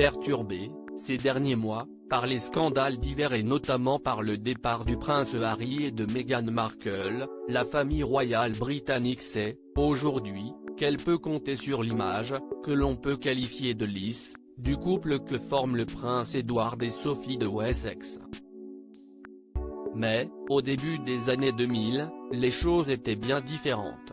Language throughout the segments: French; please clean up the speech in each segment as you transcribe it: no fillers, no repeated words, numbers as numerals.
perturbée, ces derniers mois, par les scandales divers et notamment par le départ du prince Harry et de Meghan Markle. La famille royale britannique sait, aujourd'hui, qu'elle peut compter sur l'image, que l'on peut qualifier de lisse, du couple que forment le prince Edward et Sophie de Wessex. Mais, au début des années 2000, les choses étaient bien différentes.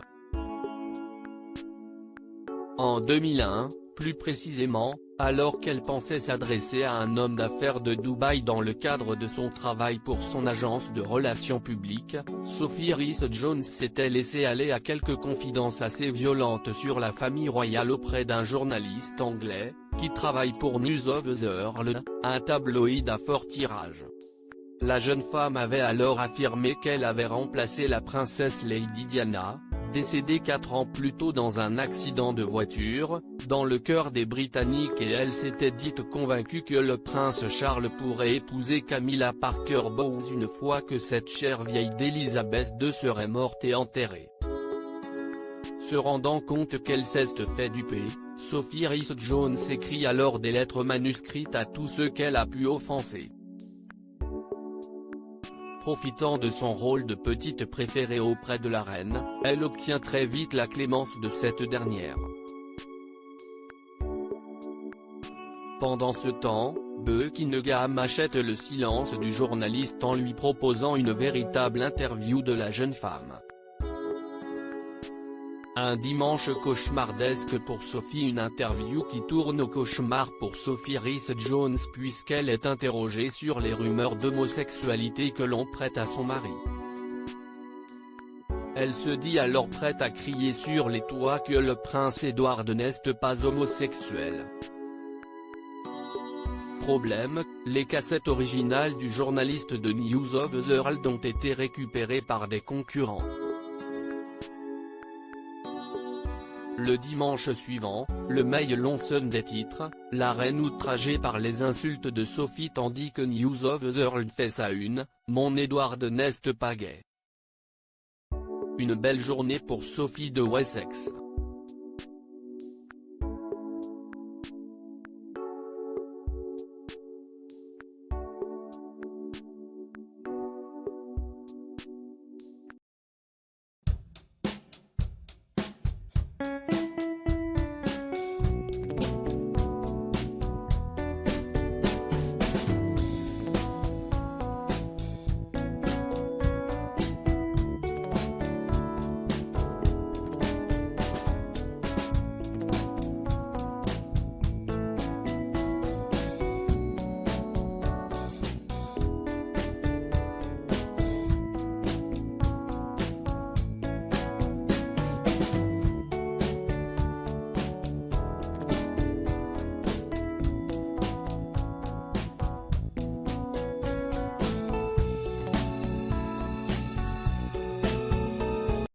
En 2001, plus précisément, alors qu'elle pensait s'adresser à un homme d'affaires de Dubaï dans le cadre de son travail pour son agence de relations publiques, Sophie Rhys-Jones s'était laissée aller à quelques confidences assez violentes sur la famille royale auprès d'un journaliste anglais, qui travaille pour News of the World, un tabloïd à fort tirage. La jeune femme avait alors affirmé qu'elle avait remplacé la princesse Lady Diana, décédée 4 ans plus tôt dans un accident de voiture, dans le cœur des Britanniques, et elle s'était dite convaincue que le prince Charles pourrait épouser Camilla Parker Bowles une fois que cette chère vieille d'Élisabeth II serait morte et enterrée. Se rendant compte qu'elle s'est fait duper, Sophie Rhys-Jones écrit alors des lettres manuscrites à tous ceux qu'elle a pu offenser. Profitant de son rôle de petite préférée auprès de la reine, elle obtient très vite la clémence de cette dernière. Pendant ce temps, Buckingham achète le silence du journaliste en lui proposant une véritable interview de la jeune femme. Un dimanche cauchemardesque pour Sophie, une interview qui tourne au cauchemar pour Sophie Rhys-Jones puisqu'elle est interrogée sur les rumeurs d'homosexualité que l'on prête à son mari. Elle se dit alors prête à crier sur les toits que le prince Edward n'est pas homosexuel. Problème, les cassettes originales du journaliste de News of the World ont été récupérées par des concurrents. Le dimanche suivant, le Mail on Sunday titre « La reine outragée par les insultes de Sophie » tandis que News of the World fait sa une « Mon Edward n'est pas gay ». Une belle journée pour Sophie de Wessex.